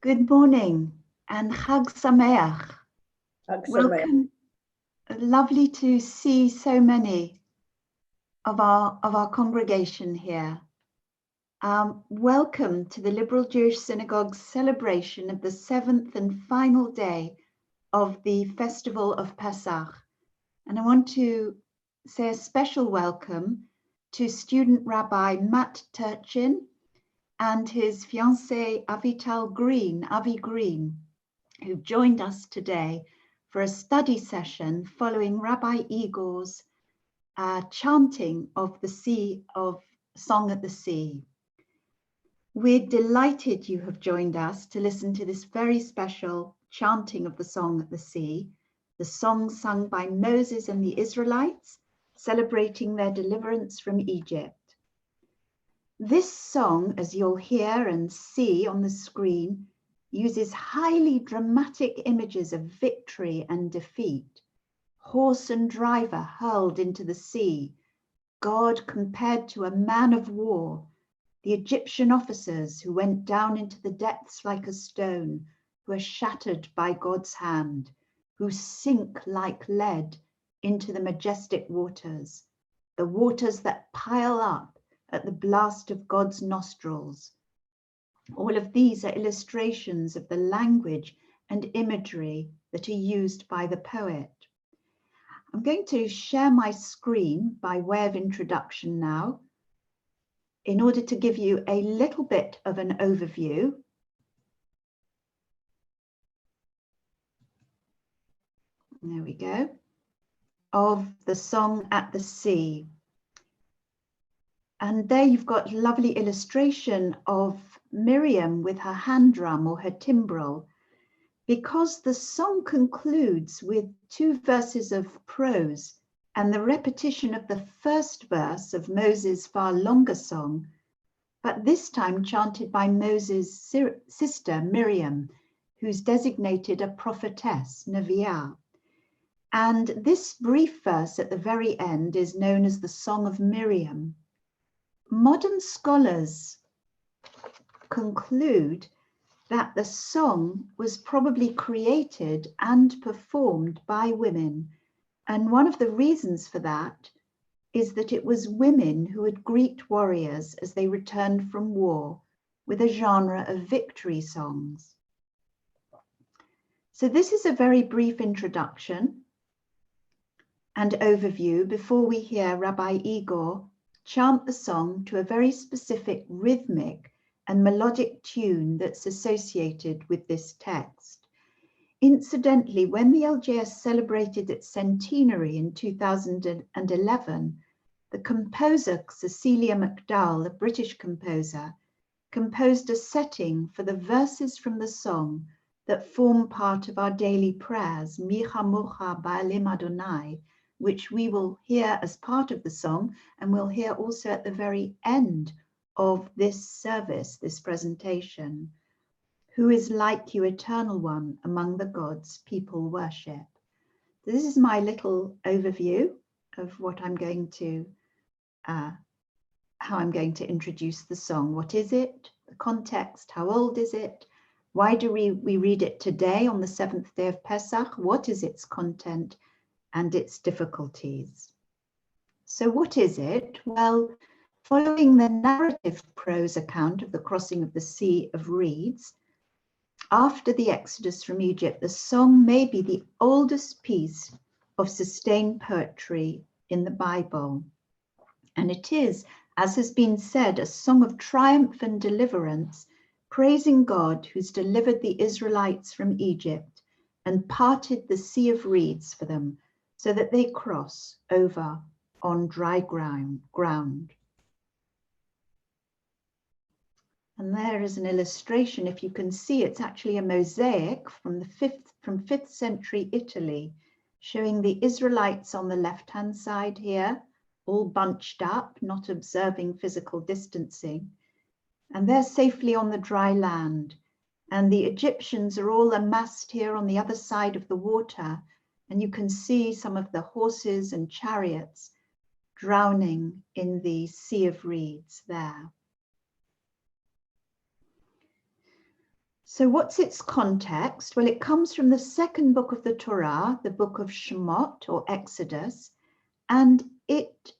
Good morning and Chag Sameach. Welcome. Lovely to see so many of our congregation here. Welcome to the Liberal Jewish Synagogue's celebration of the 7th and final day of the festival of Pesach. And I want to say a special welcome to student Rabbi Matt Turchin and his fiancée Avital Green, Avi Green, who joined us today for a study session following Rabbi Igor's chanting of the sea, of Song at the Sea. We're delighted you have joined us to listen to this very special chanting of the Song at the Sea, the song sung by Moses and the Israelites, celebrating their deliverance from Egypt. This song, as you'll hear and see on the screen, uses highly dramatic images of victory and defeat. Horse and driver hurled into the sea, God compared to a man of war, the Egyptian officers who went down into the depths like a stone, who are shattered by God's hand, who sink like lead into the majestic waters, the waters that pile up at the blast of God's nostrils. All of these are illustrations of the language and imagery that are used by the poet. I'm going to share my screen by way of introduction now, in order to give you a little bit of an overview. There we go, of the Song at the Sea. And there you've got lovely illustration of Miriam with her hand drum or her timbrel. Because the song concludes with 2 verses of prose and the repetition of the first verse of Moses' far longer song, but this time chanted by Moses' sister Miriam, who's designated a prophetess, Neviah. And this brief verse at the very end is known as the Song of Miriam. Modern scholars conclude that the song was probably created and performed by women. And one of the reasons for that is that it was women who would greet warriors as they returned from war with a genre of victory songs. So this is a very brief introduction and overview before we hear Rabbi Igor chant the song to a very specific rhythmic and melodic tune that's associated with this text. Incidentally, when the LJS celebrated its centenary in 2011, the composer Cecilia McDowell, a British composer, composed a setting for the verses from the song that form part of our daily prayers, Mi Chamocha Ba'alim Adonai, which we will hear as part of the song, and we'll hear also at the very end of this service, this presentation. Who is like you, Eternal One, among the gods people worship? This is my little overview of what I'm going to, how I'm going to introduce the song. What is it? The context, how old is it? Why do we read it today on the 7th day of Pesach? What is its content and its difficulties? So what is it? Well, following the narrative prose account of the crossing of the Sea of Reeds, after the exodus from Egypt, the song may be the oldest piece of sustained poetry in the Bible. And it is, as has been said, a song of triumph and deliverance, praising God who's delivered the Israelites from Egypt and parted the Sea of Reeds for them so that they cross over on dry ground. And there is an illustration. If you can see, it's actually a mosaic from 5th century Italy, showing the Israelites on the left-hand side here, all bunched up, not observing physical distancing. And they're safely on the dry land. And the Egyptians are all amassed here on the other side of the water. And you can see some of the horses and chariots drowning in the Sea of Reeds there. So what's its context? Well, it comes from the second book of the Torah, the book of Shemot or Exodus, and it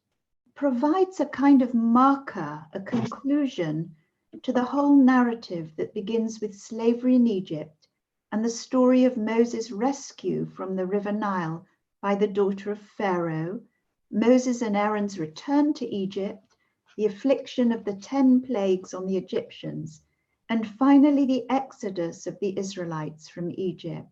provides a kind of marker, a conclusion to the whole narrative that begins with slavery in Egypt and the story of Moses' rescue from the River Nile by the daughter of Pharaoh, Moses and Aaron's return to Egypt, the affliction of the 10 plagues on the Egyptians, and finally the exodus of the Israelites from Egypt.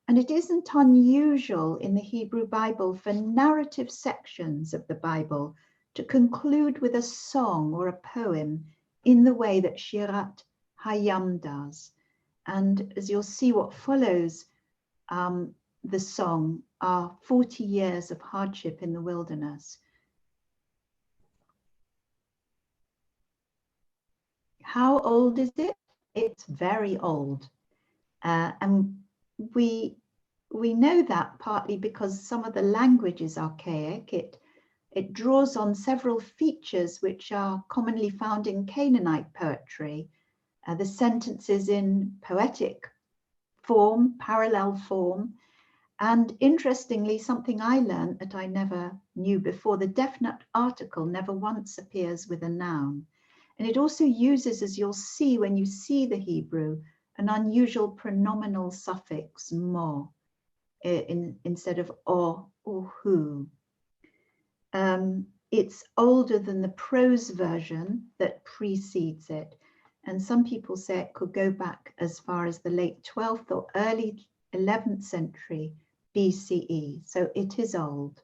And it isn't unusual in the Hebrew Bible for narrative sections of the Bible to conclude with a song or a poem in the way that Shirat Hayam does. And as you'll see, what follows the song are 40 years of hardship in the wilderness. How old is it? It's very old. And we know that partly because some of the language is archaic. It draws on several features which are commonly found in Canaanite poetry. The sentences in poetic form, parallel form. And interestingly, something I learned that I never knew before, the definite article never once appears with a noun. And it also uses, as you'll see when you see the Hebrew, an unusual pronominal suffix, mo, instead of o or who. It's older than the prose version that precedes it. And some people say it could go back as far as the late 12th or early 11th century BCE. So it is old.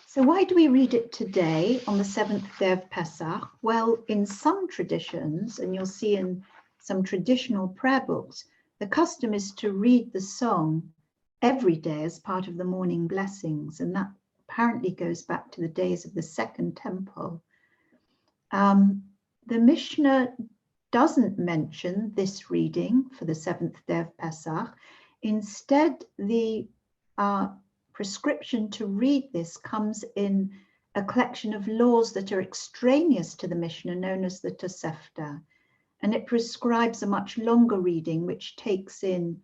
So why do we read it today on the 7th day of Pesach? Well, in some traditions, and you'll see in some traditional prayer books, the custom is to read the song every day as part of the morning blessings. And that apparently goes back to the days of the Second Temple. The Mishnah doesn't mention this reading for the 7th day of Pesach. Instead, the prescription to read this comes in a collection of laws that are extraneous to the Mishnah, known as the Tosefta. And it prescribes a much longer reading, which takes in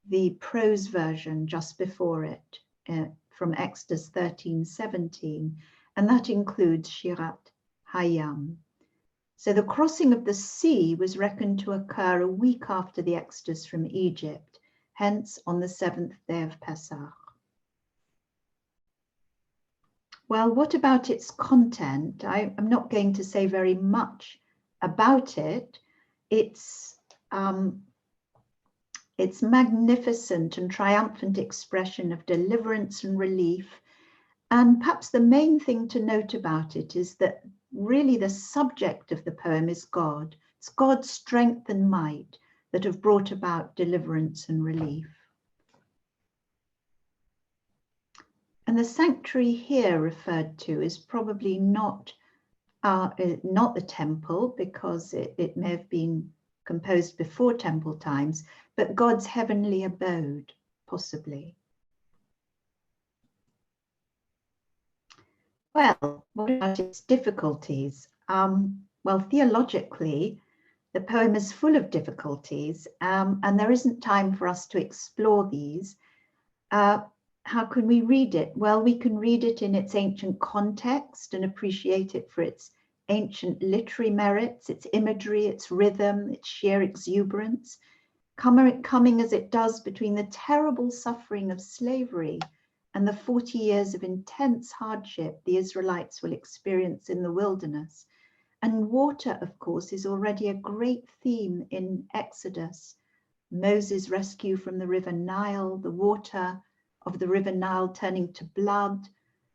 the prose version just before it, from Exodus 13:17, and that includes Shirat Hayam. So the crossing of the sea was reckoned to occur a week after the Exodus from Egypt, hence on the 7th day of Pesach. Well, what about its content? I'm not going to say very much about it. It's magnificent and triumphant expression of deliverance and relief. And perhaps the main thing to note about it is that really the subject of the poem is God. It's God's strength and might that have brought about deliverance and relief. And the sanctuary here referred to is probably not the temple, because it may have been composed before temple times, but God's heavenly abode, possibly. Well, what about its difficulties? Well, theologically, the poem is full of difficulties, and there isn't time for us to explore these. How can we read it? Well, we can read it in its ancient context and appreciate it for its ancient literary merits, its imagery, its rhythm, its sheer exuberance, coming as it does between the terrible suffering of slavery and the 40 years of intense hardship the Israelites will experience in the wilderness. And water, of course, is already a great theme in Exodus. Moses' rescue from the River Nile, the water of the River Nile turning to blood,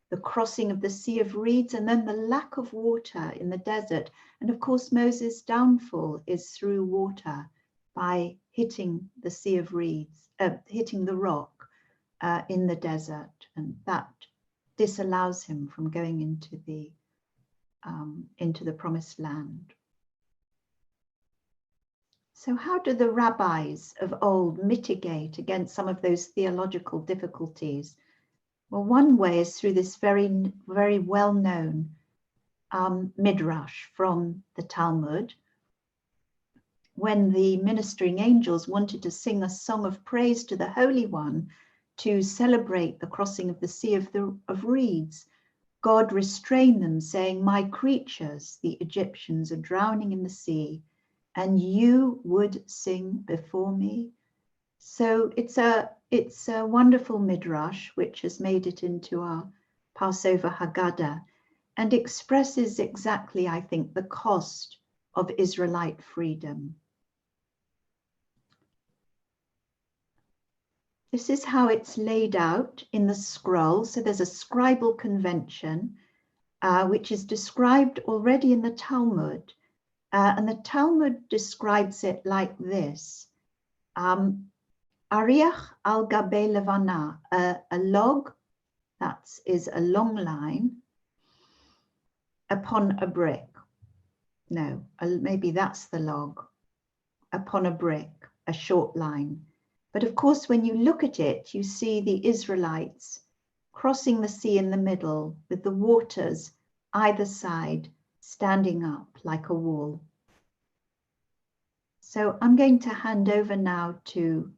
the crossing of the Sea of Reeds, and then the lack of water in the desert. And of course, Moses' downfall is through water by hitting the Sea of Reeds, hitting the rock in the desert. And that disallows him from going into the promised land. So how do the rabbis of old mitigate against some of those theological difficulties? Well, one way is through this very, very well-known midrash from the Talmud, when the ministering angels wanted to sing a song of praise to the Holy One to celebrate the crossing of the Sea of Reeds, God restrained them, saying, "My creatures, the Egyptians, are drowning in the sea, and you would sing before me." So it's a wonderful midrash which has made it into our Passover Haggadah and expresses exactly, I think, the cost of Israelite freedom. This is how it's laid out in the scroll. So there's a scribal convention, which is described already in the Talmud. And the Talmud describes it like this. Ariach al gabe levana, a log, that is a long line, upon a brick. No, maybe that's the log, upon a brick, a short line. But of course, when you look at it, you see the Israelites crossing the sea in the middle with the waters either side standing up like a wall. So I'm going to hand over now to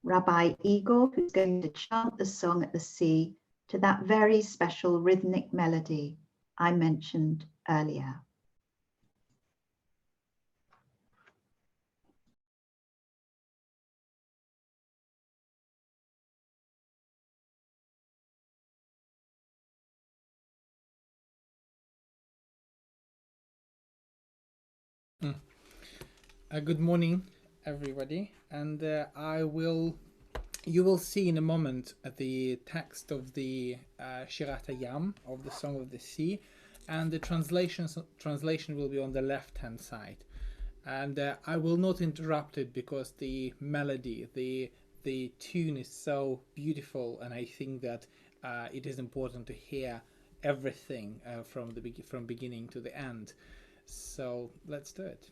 Rabbi Igor, who's going to chant the song at the sea to that very special rhythmic melody I mentioned earlier. Good morning, everybody, and you will see in a moment the text of the Shirat Hayam, of the Song of the Sea, and the translation will be on the left-hand side. And I will not interrupt it because the melody, the tune is so beautiful, and I think that it is important to hear everything from beginning to the end. So let's do it.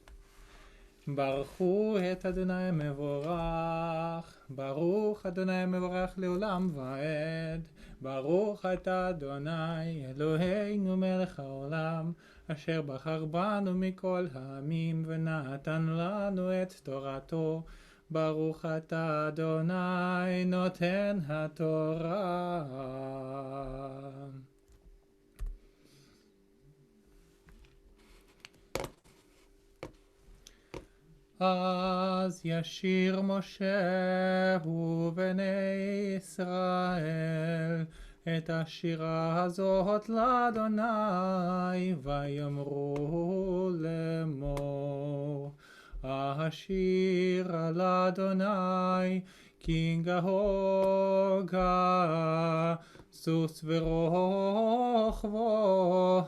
ברכו את אדוני מבורך, ברוך אדוני מבורך לעולם ועד, ברוך אתה אדוני אלוהינו מלך העולם, אשר בחר בנו מכל העמים ונתן לנו את תורתו, ברוך אתה אדוני נותן התורה. אז ישיר משה ובני ישראל את השירה הזאת לאדוני ויאמרו לאמור השיר על אדוני כי גהוגה סוס ורוכבו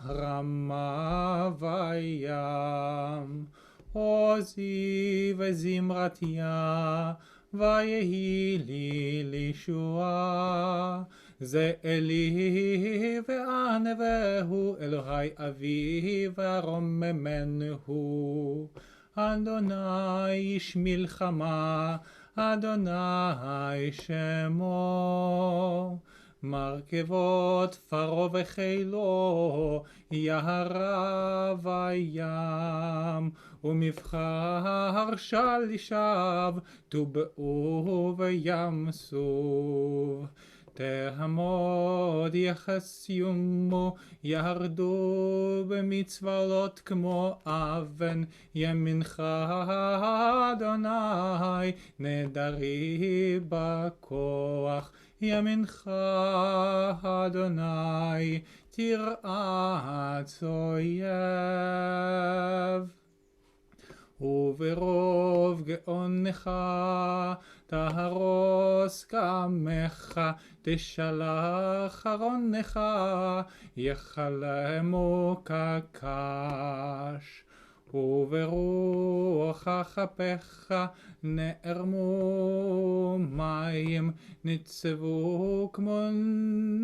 רמה וים עוזי וזמרתיה ויהי לי לישועה זה אלי וענווהו אלוהי אבי וארוממנו אדוני איש מלחמה אדוני שמו מרכבות פרעה וחילו יהרה וים ומבחר שלישיו טובעו בים סוף תעמוד יחסיומו ירדו במצבלות כמו אבן ימינך אדוני נדרי בכוח ימינך אדוני תרעץ אויב וברוב גאונך תהרוס קמך תשלח ארונך יחלמו כקש וברוח כפיך נערמו מים נצבו כמו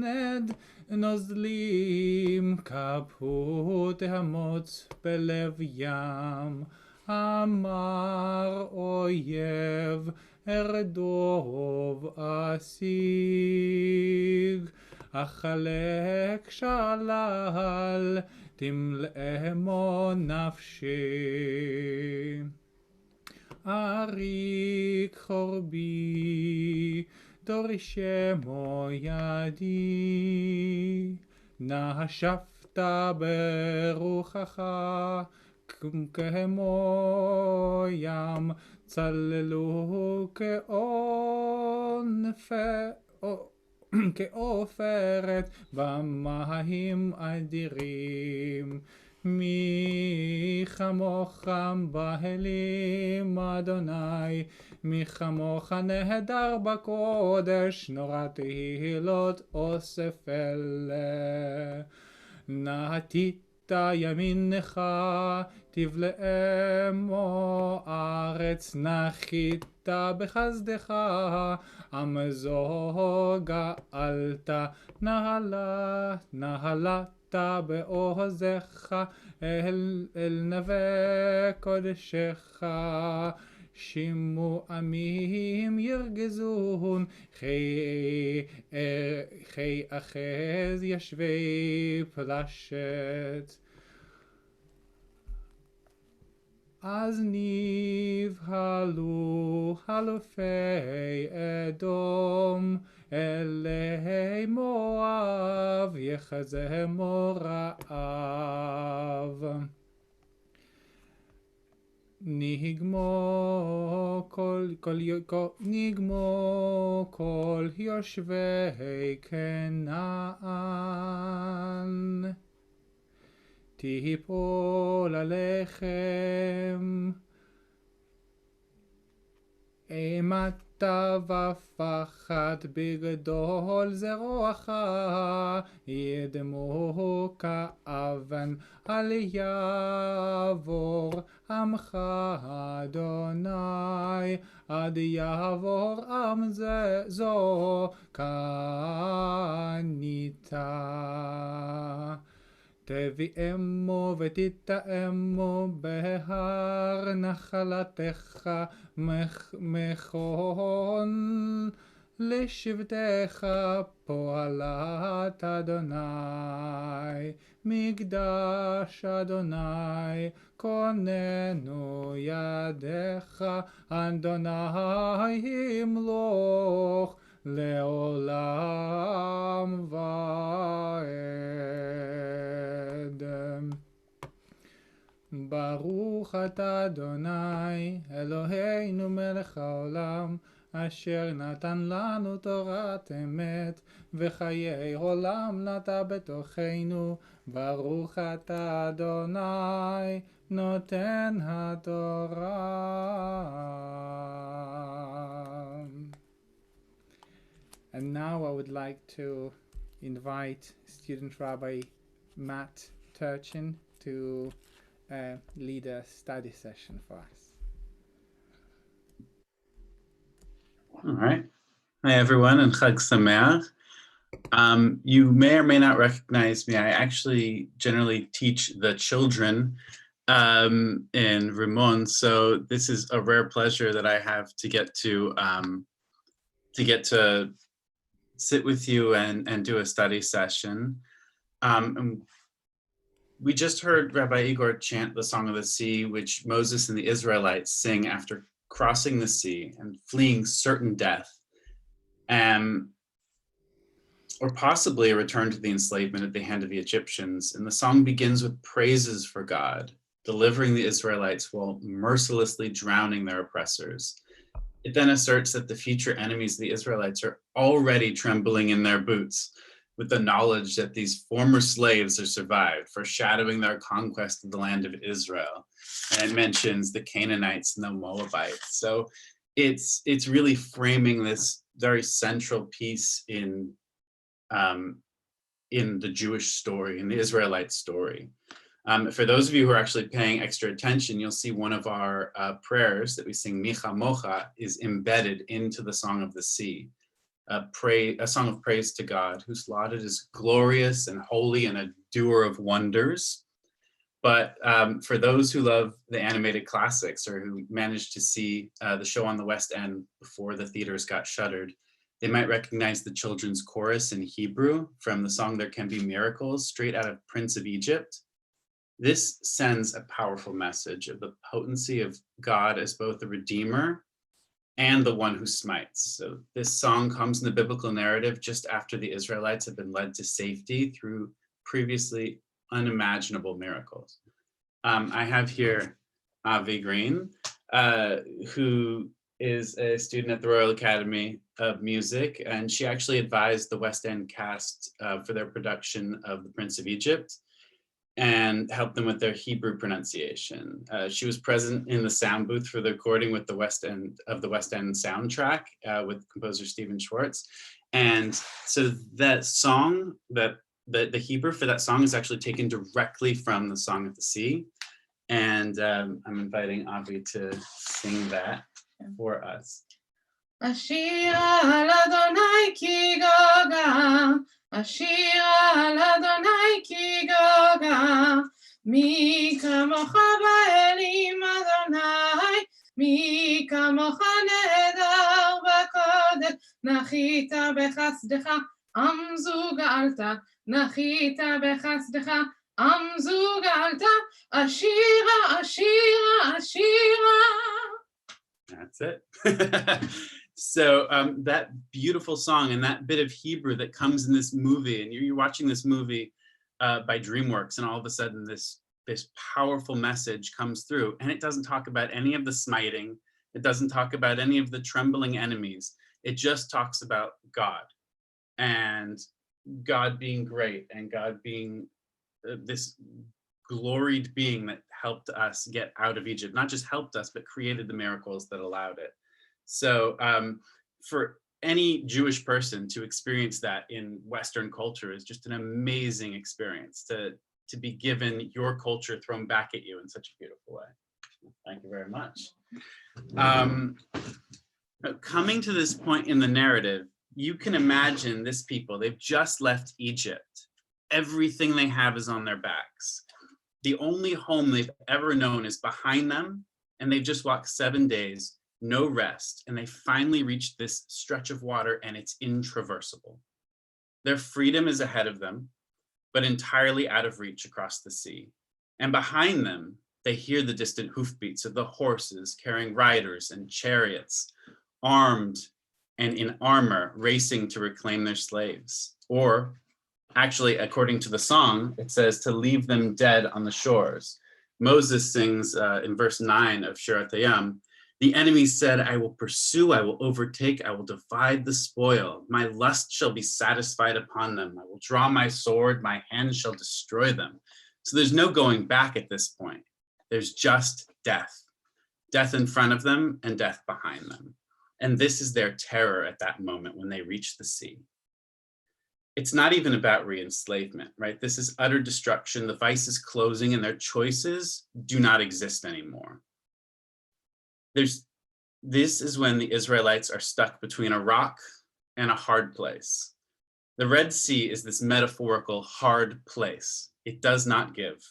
נד נוזלים כפו תהמוץ בלב ים אמר אויב ארדוב אשיג אחלק שלל תמלאמו נפשי אריק חורבי, דורשמו ידי. נשפת ברוחך, כמו ים, צללו כעופרת במים אדירים. מי כמוך בהלים אדוני, מי כמוך נהדר בקודש, נורא תהילות אוסף אלה. נטית ימינך תבלעמו ארץ, נחית בחסדך עם זו גאלת. נהלת בעוזך אל נווה קודשך. שימו עמים ירגזון, חי אחז ישבי פלשת. אז נבהלו אלופי אדום, אלי מואב יחזמו רעב. נגמו כל יושבי כנען, תיפול עליכם אימתה ופחד בגדול זרועך, ידמו כאבן אל יעבור עמך אדוני, עד יעבור עם זו כניתה. תביאמו ותטעמו בהר נחלתך, מכון לשבתך פועלת אדוני. מקדש אדוני כוננו ידיך, אדוני ימלוך לעולם ועד. ברוך אתה אדוני אלוהינו מלך העולם, אשר נתן לנו תורת אמת, וחיי עולם נטע בתוכנו. ברוך אתה אדוני נותן התורה. And now I would like to invite student Rabbi Matt Turchin to lead a study session for us. All right. Hi, everyone, and Chag Sameach. You may or may not recognize me. I actually generally teach the children in Ramon, so this is a rare pleasure that I have to get to sit with you and do a study session. And we just heard Rabbi Igor chant the Song of the Sea, which Moses and the Israelites sing after crossing the sea and fleeing certain death, or possibly a return to the enslavement at the hand of the Egyptians. And the song begins with praises for God, delivering the Israelites while mercilessly drowning their oppressors. It then asserts that the future enemies of the Israelites are already trembling in their boots with the knowledge that these former slaves are survived, foreshadowing their conquest of the land of Israel. And it mentions the Canaanites and the Moabites. So it's really framing this very central piece in the Jewish story, in the Israelite story. For those of you who are actually paying extra attention, you'll see one of our prayers that we sing, Micha Mocha, is embedded into the Song of the Sea, a song of praise to God, whose lauded is glorious and holy and a doer of wonders. But for those who love the animated classics or who managed to see the show on the West End before the theaters got shuttered, they might recognize the children's chorus in Hebrew from the song There Can Be Miracles, straight out of Prince of Egypt. This sends a powerful message of the potency of God as both the Redeemer and the one who smites. So this song comes in the biblical narrative just after the Israelites have been led to safety through previously unimaginable miracles. I have here Avi Green, who is a student at the Royal Academy of Music, and she actually advised the West End cast for their production of The Prince of Egypt and helped them with their Hebrew pronunciation. She was present in the sound booth for the recording with the West End soundtrack with composer Stephen Schwartz. And so that song, that the Hebrew for that song is actually taken directly from the Song of the Sea. And I'm inviting Avi to sing that for us. Ashir al Adonai ki gaga, Ashir al Adonai ki gaga, Mi kamocha ba'elim Adonai, Mi kamocha nehedar b'kodesh, Nachita b'chasdecha, Amzu ga'alta, Nachita b'chasdecha, Amzu ga'alta, Ashira, Ashira, Ashira. That's it. So that beautiful song and that bit of Hebrew that comes in this movie, and you're watching this movie by DreamWorks, and all of a sudden this powerful message comes through, and it doesn't talk about any of the smiting. It doesn't talk about any of the trembling enemies. It just talks about God and God being great and God being this gloried being that helped us get out of Egypt, not just helped us, but created the miracles that allowed it. So for any Jewish person to experience that in Western culture is just an amazing experience, to be given your culture thrown back at you in such a beautiful way. Thank you very much. Coming to this point in the narrative, you can imagine this people, they've just left Egypt. Everything they have is on their backs. The only home they've ever known is behind them, and they've just walked 7 days, no rest, and they finally reached this stretch of water, and it's intraversable. Their freedom is ahead of them, but entirely out of reach across the sea. And behind them, they hear the distant hoofbeats of the horses carrying riders and chariots, armed and in armor, racing to reclaim their slaves. Or actually, according to the song, it says to leave them dead on the shores. Moses sings in verse 9 of Shirat Hayam, the enemy said, I will pursue, I will overtake, I will divide the spoil. My lust shall be satisfied upon them. I will draw my sword, my hand shall destroy them. So there's no going back at this point. There's just death. Death in front of them and death behind them. And this is their terror at that moment when they reach the sea. It's not even about re-enslavement, right? This is utter destruction. The vice is closing and their choices do not exist anymore. This is when the Israelites are stuck between a rock and a hard place. The Red Sea is this metaphorical hard place. It does not give.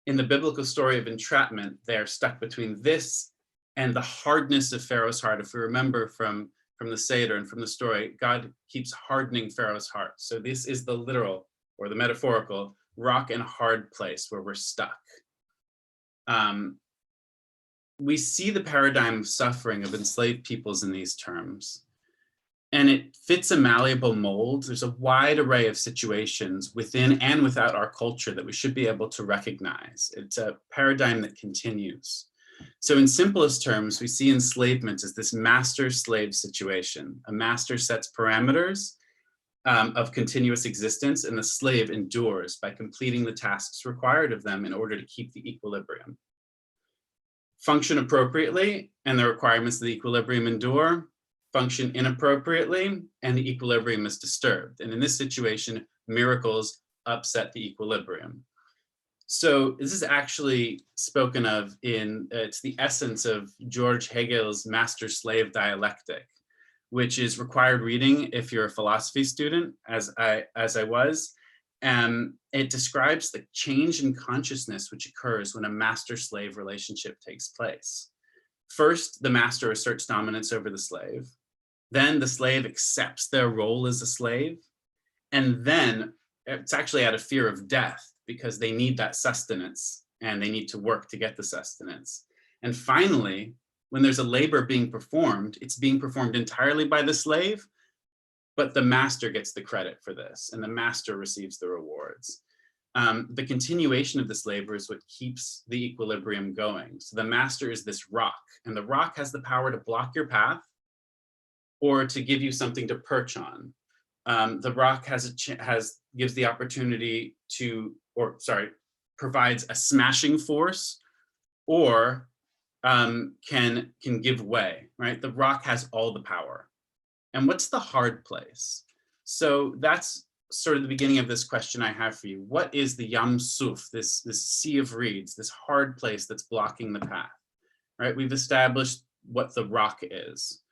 In the biblical story of entrapment, they are stuck between this and the hardness of Pharaoh's heart. If we remember from the Seder and from the story, God keeps hardening Pharaoh's heart. So this is the literal or the metaphorical rock and hard place where we're stuck. We see the paradigm of suffering of enslaved peoples in these terms, and it fits a malleable mold. There's a wide array of situations within and without our culture that we should be able to recognize. It's a paradigm that continues. So in simplest terms, we see enslavement as this master-slave situation. A master sets parameters of continuous existence, and the slave endures by completing the tasks required of them in order to keep the equilibrium. Function appropriately, and the requirements of the equilibrium endure. Function inappropriately, and the equilibrium is disturbed. And in this situation, miracles upset the equilibrium. So this is actually spoken of it's the essence of George Hegel's master-slave dialectic, which is required reading if you're a philosophy student, as I was. It describes the change in consciousness which occurs when a master-slave relationship takes place. First, the master asserts dominance over the slave. Then the slave accepts their role as a slave. And then it's actually out of fear of death because they need that sustenance and they need to work to get the sustenance. And finally, when there's a labor being performed, it's being performed entirely by the slave, but the master gets the credit for this and the master receives the rewards. The continuation of this labor is what keeps the equilibrium going. So the master is this rock, and the rock has the power to block your path or to give you something to perch on. The rock gives the opportunity to, provides a smashing force, or can give way, right? The rock has all the power. And what's the hard place? So that's sort of the beginning of this question I have for you. What is the Yam Suf, this sea of reeds, this hard place that's blocking the path, right? We've established what the rock is.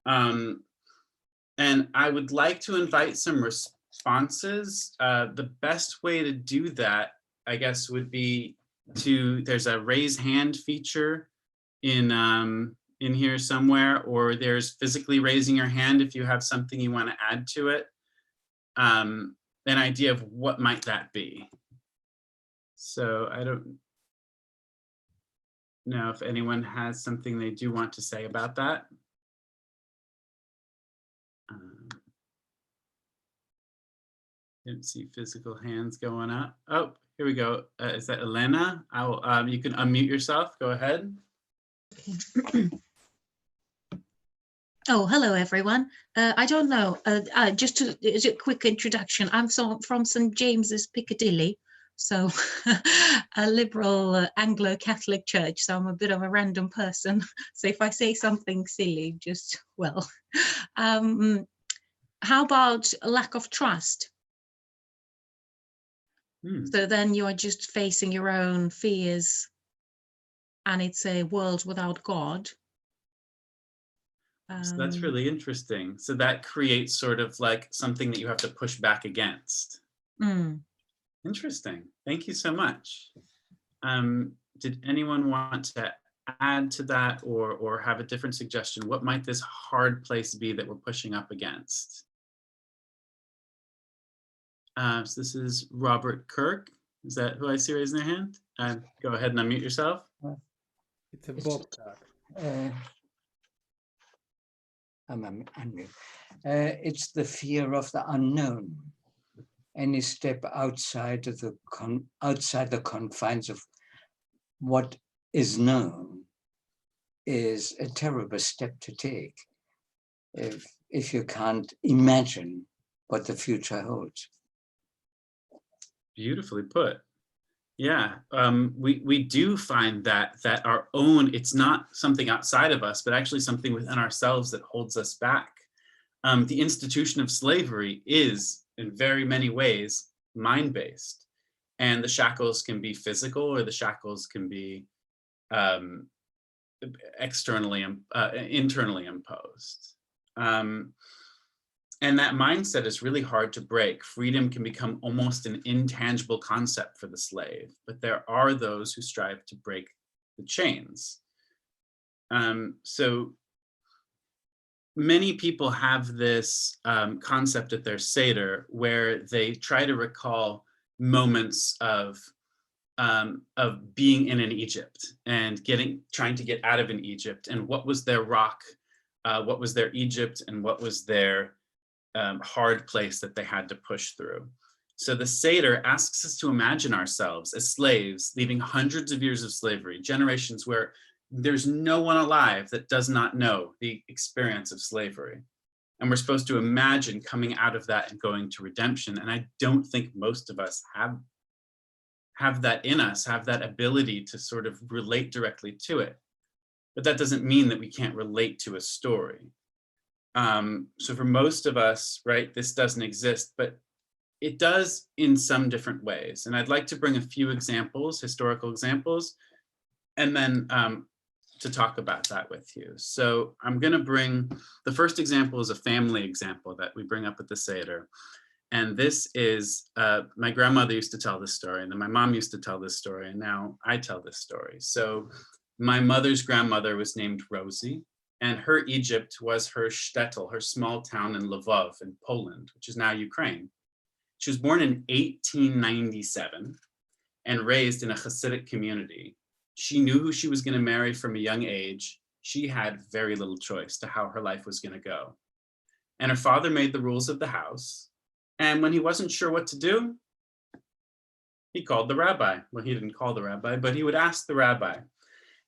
And I would like to invite some responses. The best way to do that, I guess, would be there's a raise hand feature in here somewhere, or there's physically raising your hand if you have something you want to add to it. An idea of what might that be. So I don't know if anyone has something they do want to say about that. Didn't see physical hands going up. Oh, here we go. Is that Elena? You can unmute yourself. Go ahead. Oh, hello, everyone. I don't know, just as a quick introduction, I'm from St. James's, Piccadilly, so a liberal Anglo-Catholic church, so I'm a bit of a random person. So if I say something silly, just, well, how about a lack of trust? So then you're just facing your own fears, and it's a world without God. So that's really interesting. So that creates sort of like something that you have to push back against. Interesting. Thank you so much. Did anyone want to add to that or have a different suggestion? What might this hard place be that we're pushing up against? So this is Robert Kirk. Is that who I see raising their hand? Go ahead and unmute yourself. It's a Bob Kirk. It's the fear of the unknown. Any step outside the confines of what is known is a terrible step to take if you can't imagine what the future holds. Beautifully put. Yeah, we do find that our own, it's not something outside of us, but actually something within ourselves that holds us back. The institution of slavery is, in very many ways, mind-based, and the shackles can be physical, or the shackles can be internally imposed. And that mindset is really hard to break. Freedom can become almost an intangible concept for the slave, but there are those who strive to break the chains. So many people have this concept at their Seder where they try to recall moments of being in an Egypt and trying to get out of an Egypt, and what was their rock, what was their Egypt, and what was their hard place that they had to push through. So the Seder asks us to imagine ourselves as slaves leaving hundreds of years of slavery, generations where there's no one alive that does not know the experience of slavery. And we're supposed to imagine coming out of that and going to redemption. And I don't think most of us have that in us, have that ability to sort of relate directly to it. But that doesn't mean that we can't relate to a story. So for most of us, right, this doesn't exist, but it does in some different ways. And I'd like to bring a few examples, historical examples, and then to talk about that with you. So I'm going to bring, the first example is a family example that we bring up at the Seder. And this is, my grandmother used to tell this story, and then my mom used to tell this story, and now I tell this story. So my mother's grandmother was named Rosie, and her Egypt was her shtetl, her small town in Lvov in Poland, which is now Ukraine. She was born in 1897, and raised in a Hasidic community. She knew who she was going to marry from a young age. She had very little choice to how her life was going to go. And her father made the rules of the house. And when he wasn't sure what to do, he called the rabbi. Well, he didn't call the rabbi, but he would ask the rabbi,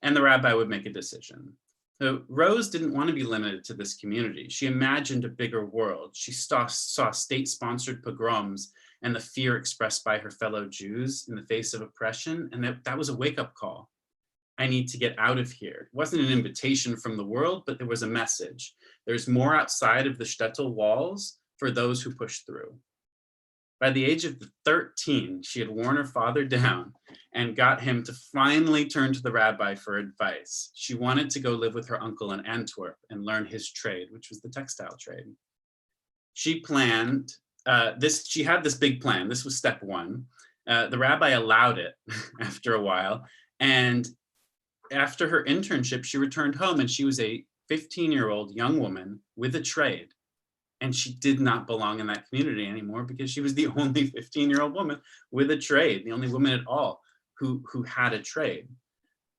and the rabbi would make a decision. So Rose didn't want to be limited to this community. She imagined a bigger world. She saw state-sponsored pogroms and the fear expressed by her fellow Jews in the face of oppression, and that was a wake-up call. I need to get out of here. It wasn't an invitation from the world, but there was a message. There's more outside of the shtetl walls for those who push through. By the age of 13, she had worn her father down and got him to finally turn to the rabbi for advice. She wanted to go live with her uncle in Antwerp and learn his trade, which was the textile trade. She planned she had this big plan. This was step one. The rabbi allowed it after a while. And after her internship, she returned home and she was a 15-year-old young woman with a trade. And she did not belong in that community anymore because she was the only 15-year-old woman with a trade, the only woman at all who had a trade.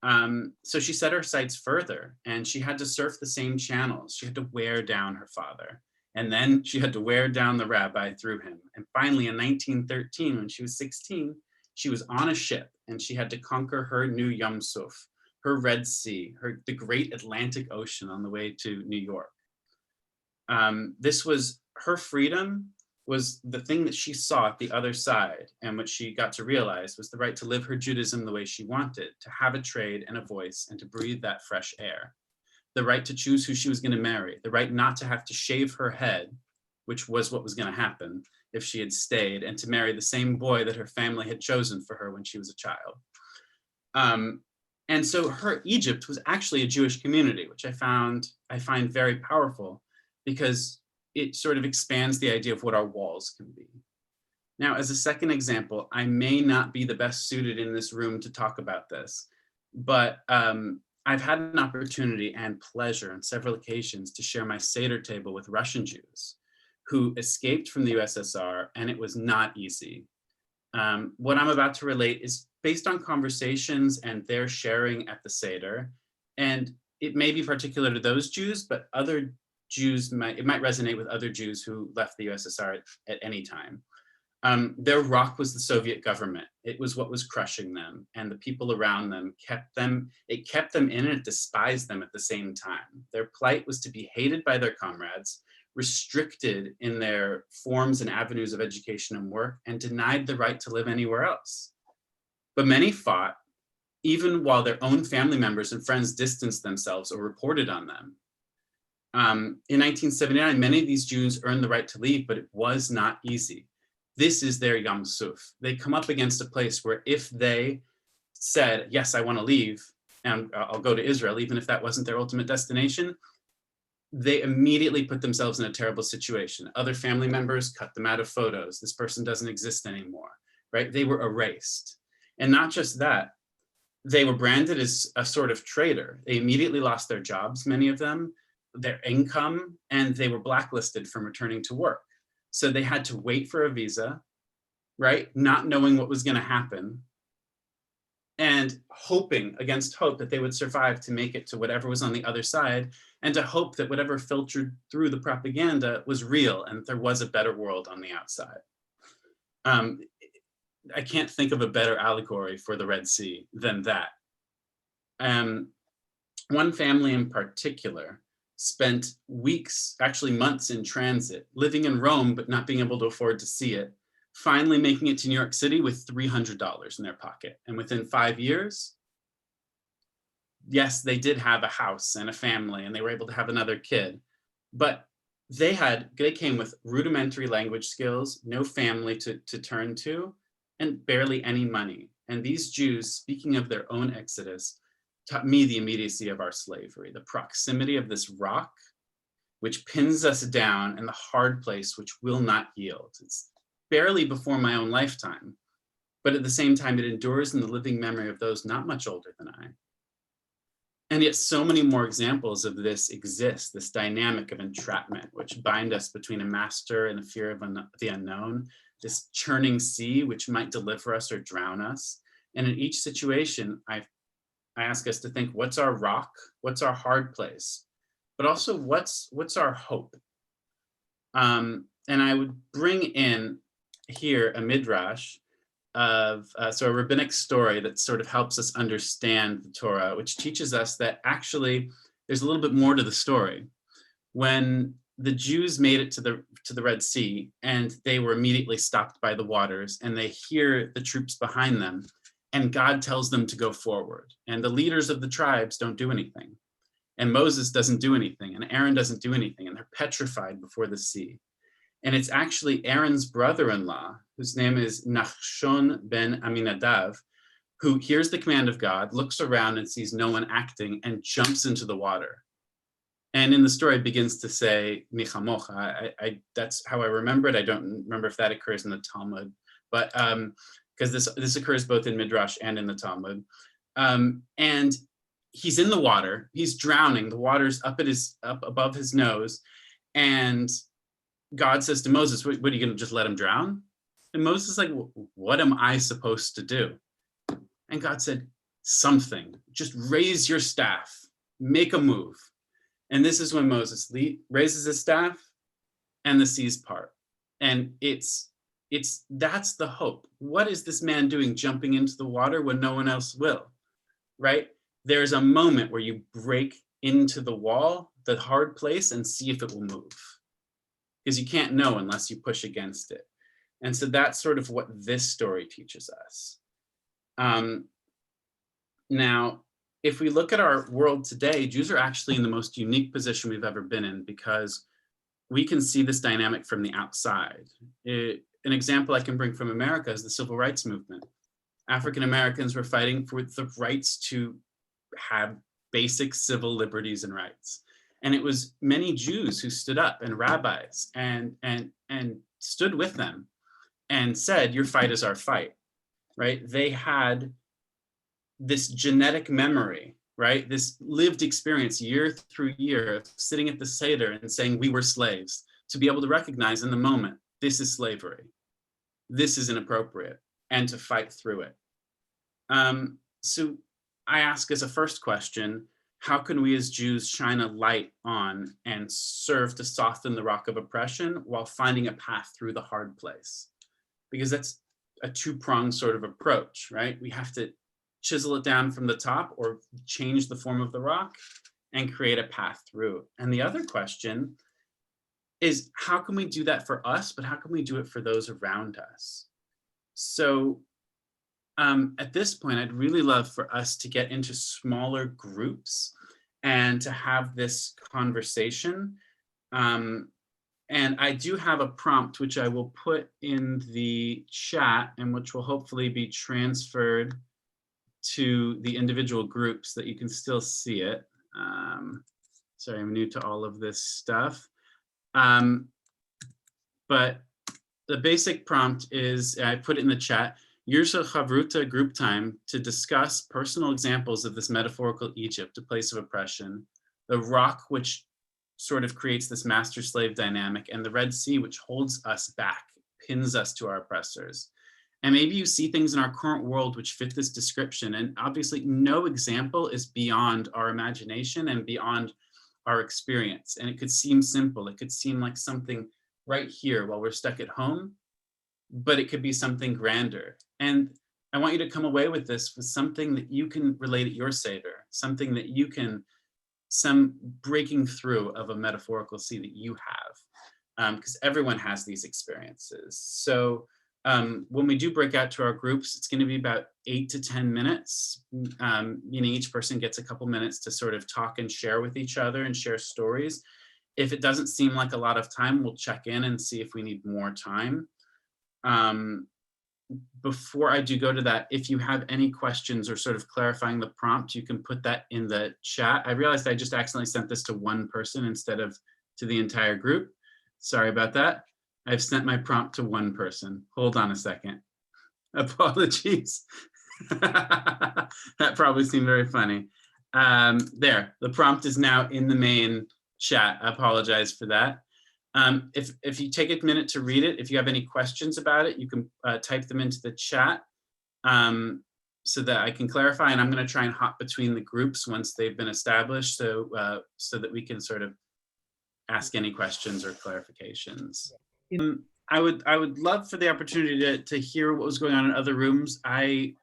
So she set her sights further, and she had to surf the same channels. She had to wear down her father, and then she had to wear down the rabbi through him. And finally, in 1913, when she was 16, she was on a ship, and she had to conquer her new Yam Suf, her Red Sea, the great Atlantic Ocean on the way to New York. This was her freedom, was the thing that she saw at the other side, and what she got to realize was the right to live her Judaism the way she wanted, to have a trade and a voice, and to breathe that fresh air. The right to choose who she was going to marry, the right not to have to shave her head, which was what was going to happen if she had stayed, and to marry the same boy that her family had chosen for her when she was a child. And so her Egypt was actually a Jewish community, which I find very powerful, because it sort of expands the idea of what our walls can be. Now, as a second example, I may not be the best suited in this room to talk about this, but I've had an opportunity and pleasure on several occasions to share my Seder table with Russian Jews who escaped from the USSR, and it was not easy. What I'm about to relate is based on conversations and their sharing at the Seder, and it may be particular to those Jews, but other Jews might resonate with other Jews who left the USSR at any time. Their rock was the Soviet government. It was what was crushing them, and the people around them kept them in and it despised them at the same time. Their plight was to be hated by their comrades, restricted in their forms and avenues of education and work, and denied the right to live anywhere else. But many fought, even while their own family members and friends distanced themselves or reported on them. In 1979, many of these Jews earned the right to leave, but it was not easy. This is their Yam Suf. They come up against a place where if they said, yes, I want to leave, and I'll go to Israel, even if that wasn't their ultimate destination, they immediately put themselves in a terrible situation. Other family members cut them out of photos. This person doesn't exist anymore, right? They were erased. And not just that, they were branded as a sort of traitor. They immediately lost their jobs, many of them, their income, and they were blacklisted from returning to work. So they had to wait for a visa, right? Not knowing what was going to happen, and hoping against hope that they would survive to make it to whatever was on the other side, and to hope that whatever filtered through the propaganda was real and there was a better world on the outside. I can't think of a better allegory for the Red Sea than that. One family in particular spent weeks, actually months in transit, living in Rome, but not being able to afford to see it, finally making it to New York City with $300 in their pocket. And within 5 years, yes, they did have a house and a family, and they were able to have another kid, but they came with rudimentary language skills, no family to turn to, and barely any money. And these Jews, speaking of their own exodus, taught me the immediacy of our slavery, the proximity of this rock, which pins us down, and the hard place which will not yield. It's barely before my own lifetime, but at the same time, it endures in the living memory of those not much older than I. And yet so many more examples of this exist, this dynamic of entrapment, which bind us between a master and a fear of the unknown, this churning sea, which might deliver us or drown us, And in each situation, I ask us to think, what's our rock? What's our hard place? But also, what's our hope? And I would bring in here a midrash of so a rabbinic story that sort of helps us understand the Torah, which teaches us that actually there's a little bit more to the story. When the Jews made it to the Red Sea, and they were immediately stopped by the waters, and they hear the troops behind them, and God tells them to go forward, and the leaders of the tribes don't do anything, and Moses doesn't do anything, and Aaron doesn't do anything, and they're petrified before the sea. And it's actually Aaron's brother-in-law, whose name is Nachshon ben Aminadav, who hears the command of God, looks around and sees no one acting, and jumps into the water. And in the story, it begins to say, Michamocha. That's how I remember it. I don't remember if that occurs in the Talmud, but because this occurs both in Midrash and in the Talmud. And he's in the water, he's drowning, the water's up above his nose, and God says to Moses, what are you going to just let him drown? And Moses is like, what am I supposed to do? And God said, something, just raise your staff, make a move. And this is when Moses raises his staff and the seas part. And that's the hope. What is this man doing jumping into the water when no one else will, right? There's a moment where you break into the wall, the hard place, and see if it will move. Because you can't know unless you push against it. And so that's sort of what this story teaches us. Now, if we look at our world today, Jews are actually in the most unique position we've ever been in, because we can see this dynamic from the outside. An example I can bring from America is the civil rights movement. African Americans were fighting for the rights to have basic civil liberties and rights. And it was many Jews who stood up, and rabbis, and stood with them and said, your fight is our fight, right? They had this genetic memory, right? This lived experience year through year of sitting at the Seder and saying we were slaves, to be able to recognize in the moment, this is slavery, this is inappropriate, and to fight through it. So I ask as a first question, how can we as Jews shine a light on and serve to soften the rock of oppression while finding a path through the hard place? Because that's a two-pronged sort of approach, right? We have to chisel it down from the top or change the form of the rock and create a path through. And the other question is, how can we do that for us, but how can we do it for those around us? So at this point, I'd really love for us to get into smaller groups and to have this conversation. And I do have a prompt, which I will put in the chat and which will hopefully be transferred to the individual groups that you can still see it. Sorry, I'm new to all of this stuff. But the basic prompt is, I put it in the chat, Yirsa Chavruta group time to discuss personal examples of this metaphorical Egypt, a place of oppression, the rock which sort of creates this master-slave dynamic, and the Red Sea which holds us back, pins us to our oppressors. And maybe you see things in our current world which fit this description, and obviously no example is beyond our imagination and beyond our experience. And it could seem simple, it could seem like something right here while we're stuck at home, but it could be something grander. And I want you to come away with this with something that you can relate at your Seder, something that you can, some breaking through of a metaphorical sea that you have, because everyone has these experiences. So when we do break out to our groups, it's going to be about 8 to 10 minutes, meaning each person gets a couple minutes to sort of talk and share with each other and share stories. If it doesn't seem like a lot of time, we'll check in and see if we need more time. Before I do go to that, if you have any questions or sort of clarifying the prompt, you can put that in the chat. I realized I just accidentally sent this to one person instead of to the entire group. Sorry about that. I've sent my prompt to one person. Hold on a second. Apologies. That probably seemed very funny. There, the prompt is now in the main chat. I apologize for that. If you take a minute to read it, if you have any questions about it, you can type them into the chat. so that I can clarify, and I'm going to try and hop between the groups once they've been established, so that we can sort of ask any questions or clarifications. I would love for the opportunity to hear what was going on in other rooms. I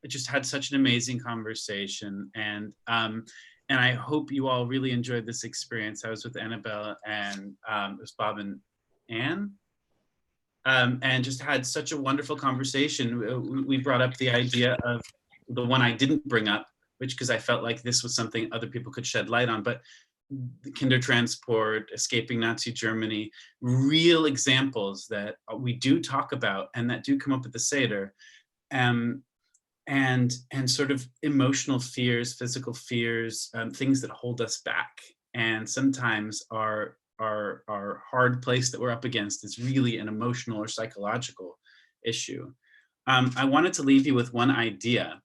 just had such an amazing conversation, and I hope you all really enjoyed this experience. I was with Annabelle and it was Bob and Anne. And just had such a wonderful conversation. We brought up the idea of the one I didn't bring up, which because I felt like this was something other people could shed light on, but the Kindertransport, escaping Nazi Germany, real examples that we do talk about and that do come up at the Seder, and sort of emotional fears, physical fears, things that hold us back, and sometimes our hard place that we're up against is really an emotional or psychological issue. I wanted to leave you with one idea,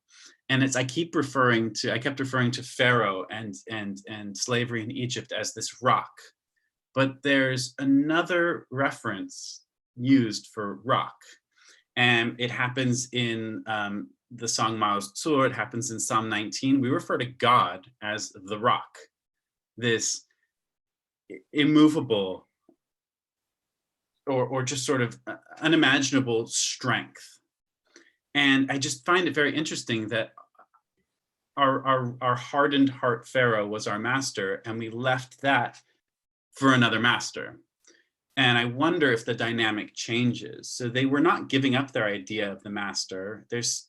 and it's I kept referring to Pharaoh and slavery in Egypt as this rock, but there's another reference used for rock, and it happens in the song Maoz Tzur. It happens in Psalm 19. We refer to God as the rock, this immovable or just sort of unimaginable strength. And I just find it very interesting that our hardened heart Pharaoh was our master, and we left that for another master. And I wonder if the dynamic changes. So they were not giving up their idea of the master. There's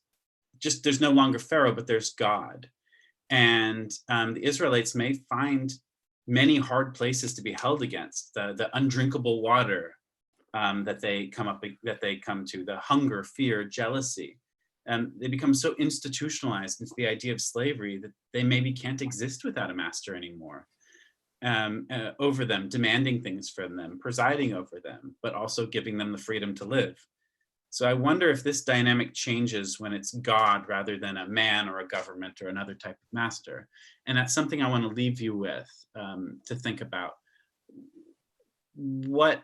no longer Pharaoh, but there's God. And the Israelites may find many hard places to be held against, the undrinkable water that they come to, the hunger, fear, jealousy. They become so institutionalized into the idea of slavery that they maybe can't exist without a master anymore, over them, demanding things from them, presiding over them, but also giving them the freedom to live. So I wonder if this dynamic changes when it's God rather than a man or a government or another type of master. And that's something I want to leave you with, to think about. What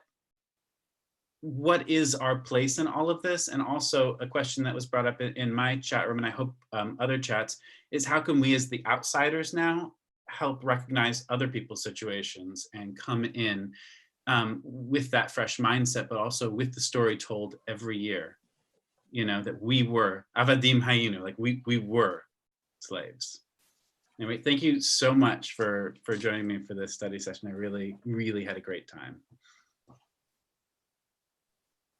is our place in all of this? And also a question that was brought up in my chat room, and I hope other chats, is how can we as the outsiders now help recognize other people's situations and come in with that fresh mindset, but also with the story told every year, that we were avadim hayinu, like we were slaves. Anyway, thank you so much for joining me for this study session. I really, really had a great time.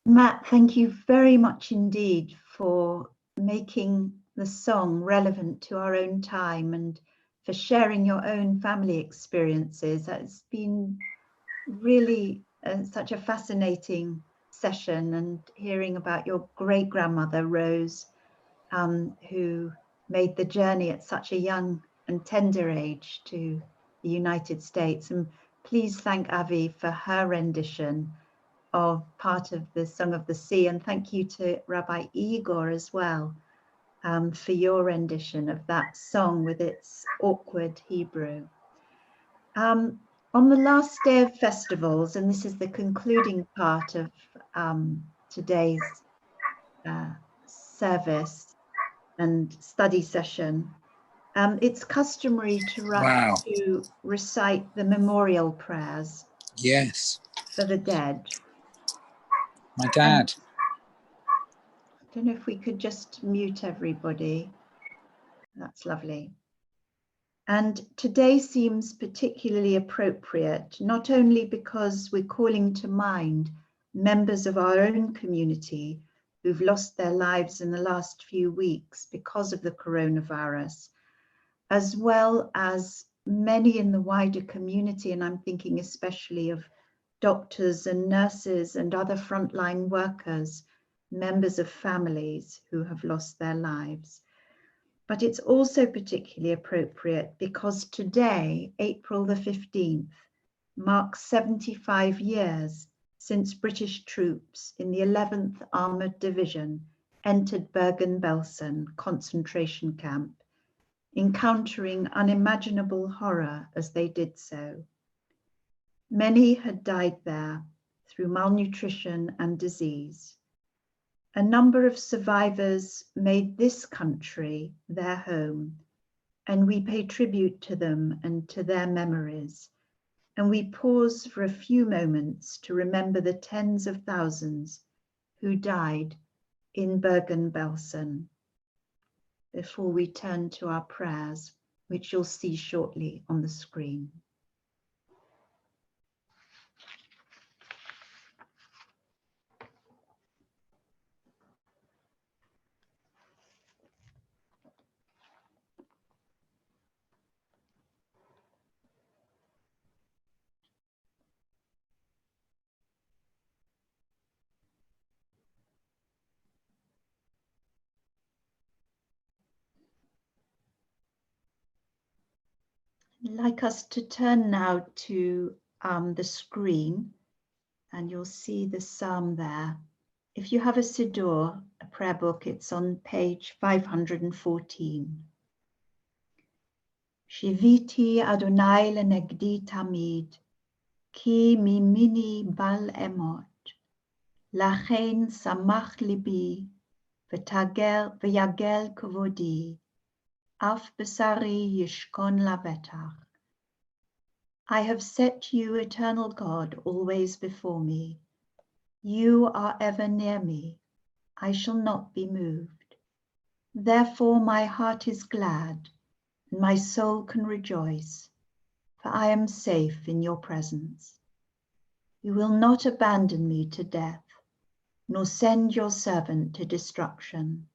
Matt, thank you very much indeed for making the song relevant to our own time and for sharing your own family experiences. It's been really such a fascinating session, and hearing about your great-grandmother, Rose, who made the journey at such a young and tender age to the United States. And please thank Avi for her rendition of part of the Song of the Sea, and thank you to Rabbi Igor as well for your rendition of that song with its awkward Hebrew. On the last day of festivals, and this is the concluding part of today's service and study session, it's customary to recite the memorial prayers. Yes. For the dead. My dad. I don't know if we could just mute everybody. That's lovely. And today seems particularly appropriate, not only because we're calling to mind members of our own community who've lost their lives in the last few weeks because of the coronavirus, as well as many in the wider community, and I'm thinking especially of doctors and nurses and other frontline workers, members of families who have lost their lives. But it's also particularly appropriate because today, April the 15th, marks 75 years since British troops in the 11th Armoured Division entered Bergen-Belsen concentration camp, encountering unimaginable horror as they did so. Many had died there through malnutrition and disease. A number of survivors made this country their home, and we pay tribute to them and to their memories. And we pause for a few moments to remember the tens of thousands who died in Bergen-Belsen before we turn to our prayers, which you'll see shortly on the screen. I'd like us to turn now to the screen, and you'll see the psalm there. If you have a Siddur, a prayer book, it's on page 514. Shiviti Adonai lenegdi tamid, ki mimini bal emot, lachen samach libi, v'yagel kavodi, af besari yishkon lavetach. I have set you, eternal God, always before me. You are ever near me. I shall not be moved. Therefore my heart is glad, and my soul can rejoice, for I am safe in your presence. You will not abandon me to death, nor send your servant to destruction.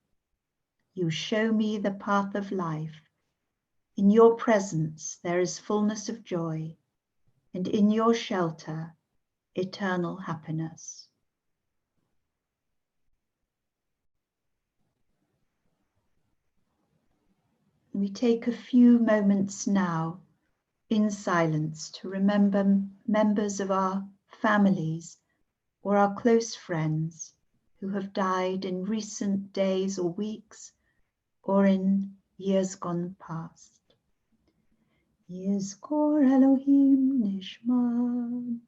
You show me the path of life. In your presence there is fullness of joy, and in your shelter, eternal happiness. We take a few moments now in silence to remember members of our families or our close friends who have died in recent days or weeks or in years gone past. Yizkor Elohim Nishmat.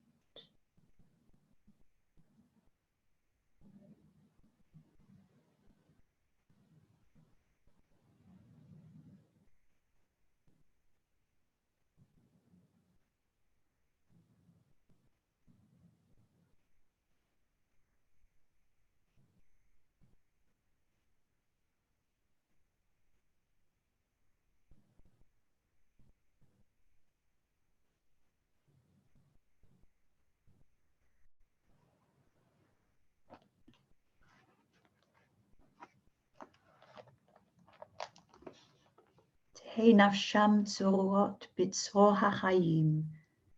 Tehei nafsham tzorot b'tzor hachayim.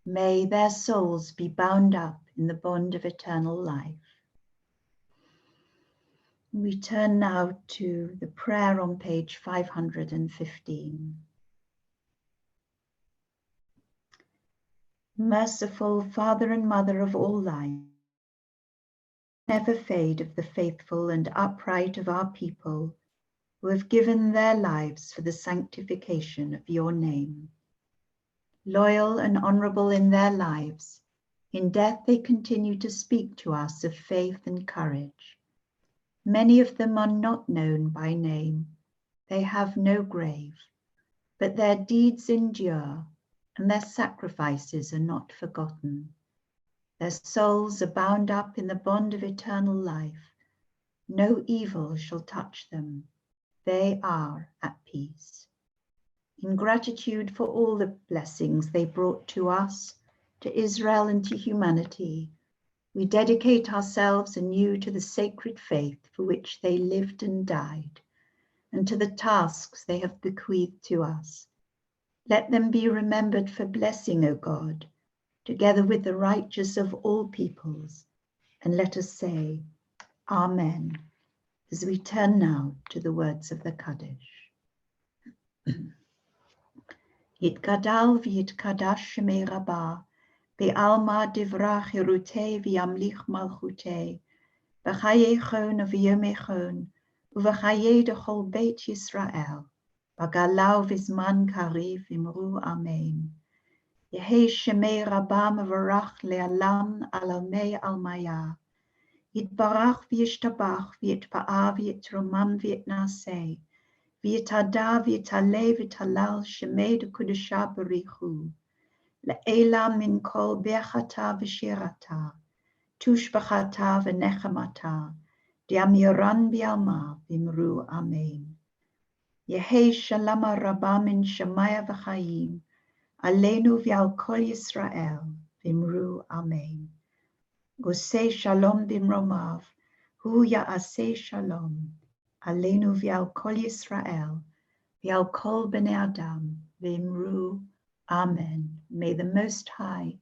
May their souls be bound up in the bond of eternal life. We turn now to the prayer on page 515. Merciful Father and Mother of all life, never fade of the faithful and upright of our people who have given their lives for the sanctification of your name. Loyal and honorable in their lives, in death they continue to speak to us of faith and courage. Many of them are not known by name. They have no grave, but their deeds endure and their sacrifices are not forgotten. Their souls are bound up in the bond of eternal life. No evil shall touch them. They are at peace. In gratitude for all the blessings they brought to us, to Israel and to humanity, we dedicate ourselves anew to the sacred faith for which they lived and died, and to the tasks they have bequeathed to us. Let them be remembered for blessing, O God, together with the righteous of all peoples. And let us say, Amen, as we turn now to the words of the Kaddish. Yitgadal v'yitkadash shemei Rabbah, be'alma divrach hirutei v'yamlich malchutei, b'chayei v'yomei uv'chayei dechol beit Yisrael, b'galau v'zman kariv imru amen. Yehei shemei Rabbah mevarach le'alam alamei almaya, יתברך וישתבח, ויתפאר ויתרומם ויתנשא, ויתהדר ויתעלה ויתהלל שמי דקדושה בריחו, לעילה מן כל ברכתה ושירתה, תושבחתה ונחמתה, דאמירן ביעלמה, ואמרו אמן. יהי שלמה רבה מן שמיה וחיים, עלינו ועל כל ישראל, ואמרו אמן. עושה שלום במרומיו, הוא יעשה שלום, עלינו ועל כל ישראל, ועל כל בני אדם, ואמרו amen. May the Most High,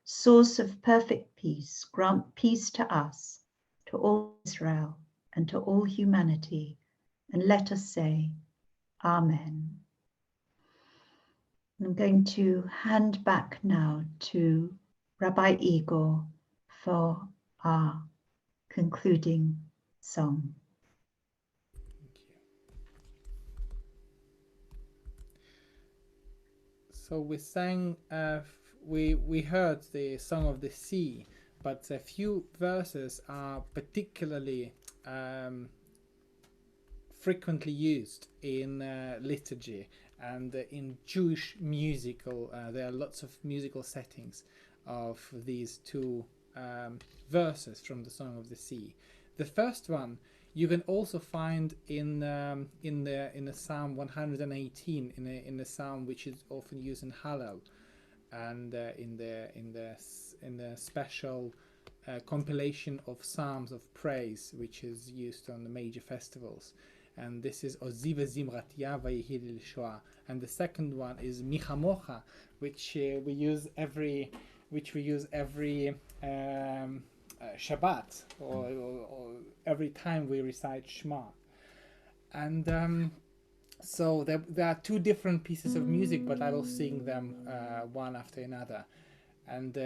source of perfect peace, grant peace to us, to all Israel, and to all humanity, and let us say amen. I'm going to hand back now to Rabbi Igor for our concluding song. Thank you. So we sang, we heard the Song of the Sea, but a few verses are particularly frequently used in liturgy and in Jewish musical. There are lots of musical settings of these two verses from the Song of the Sea. The first one you can also find in the Psalm 118, in the psalm which is often used in Hallel, and in the special compilation of psalms of praise which is used on the major festivals. And this is Oziv Zimratia Vayihil Shoah. And the second one is Michamocha, which we use every Shabbat or every time we recite Shema. And so there are two different pieces of music, but I will sing them one after another. And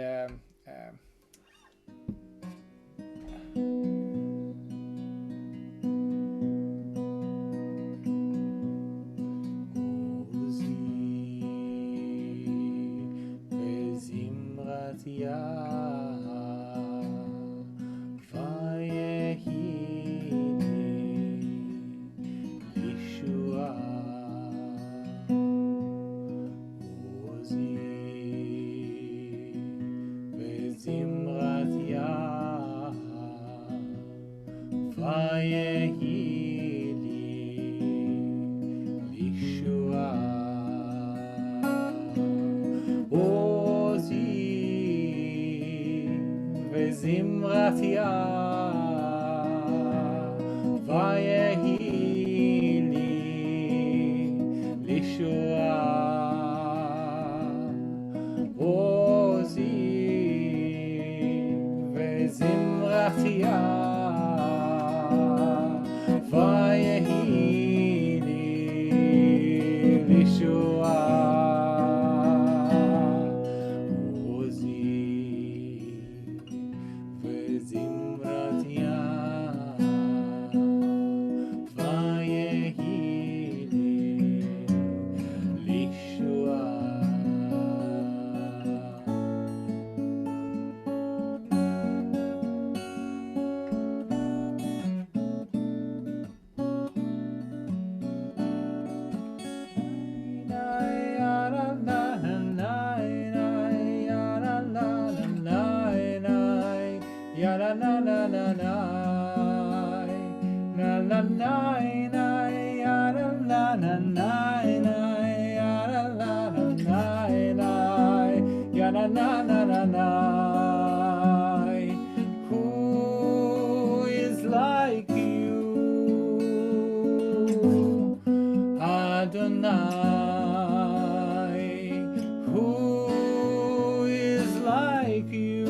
who is like you, Adonai? Who is like you,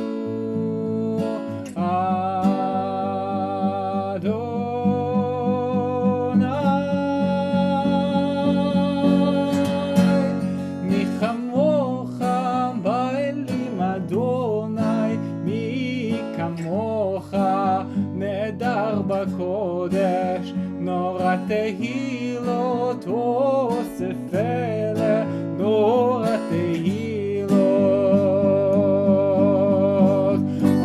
בקודש, נורא תהילות, אוסף אלה, נורא תהילות,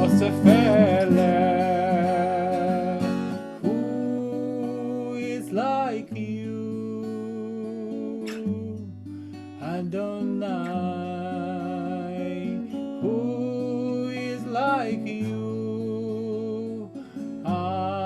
אוסף אלה, like you, Adonai.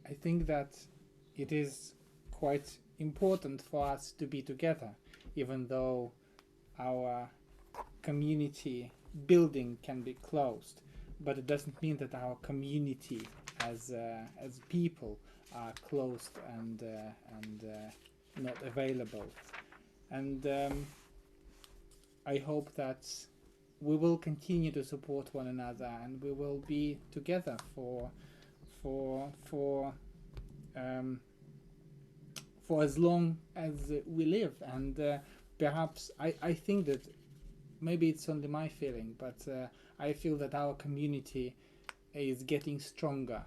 I think that it is quite important for us to be together, even though our community building can be closed, but it doesn't mean that our community as people are closed and not available. And I hope that we will continue to support one another, and we will be together for as long as we live. And perhaps I think that maybe it's only my feeling, but I feel that our community is getting stronger,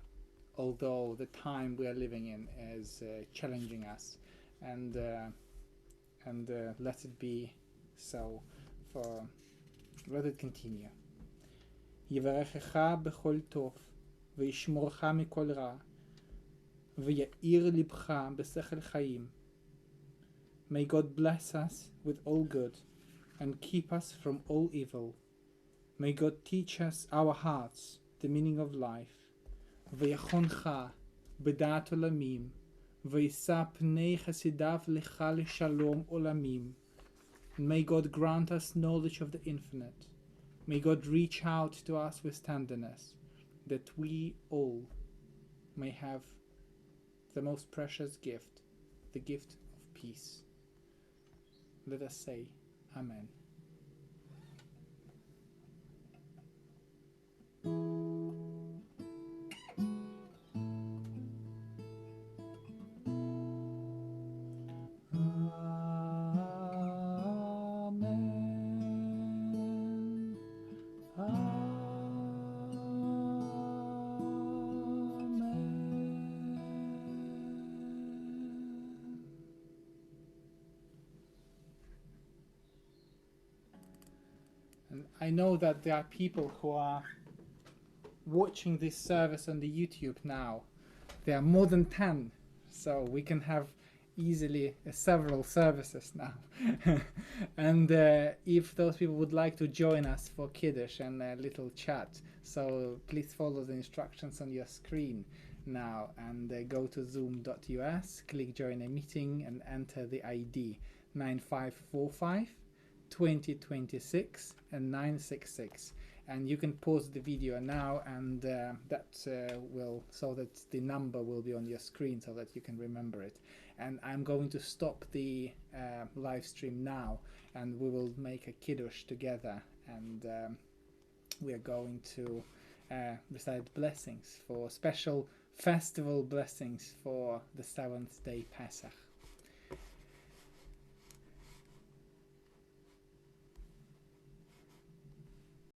although the time we are living in is challenging us, and let it be so. Let it continue. יברכך בכל טוב, וישמורך מכל רע, ויאיר לבך בשכל חיים. May God bless us with all good, and keep us from all evil. May God teach us our hearts the meaning of life. ויחונך בדעת עולמים, וישא פני חסידיו לך לשלום עולמים. May God grant us knowledge of the infinite. May God reach out to us with tenderness, that we all may have the most precious gift, the gift of peace. Let us say Amen. Amen. And I know that there are people who are watching this service on the YouTube now. There are more than 10, so we can have easily several services now. And if those people would like to join us for Kiddush and a little chat, so please follow the instructions on your screen now, and go to zoom.us, click join a meeting, and enter the ID 9545 2026 and 966. And you can pause the video now, and that will, so that the number will be on your screen so that you can remember it. And I'm going to stop the live stream now, and we will make a kiddush together, and we are going to recite blessings for special festival blessings for the 7th day Pesach.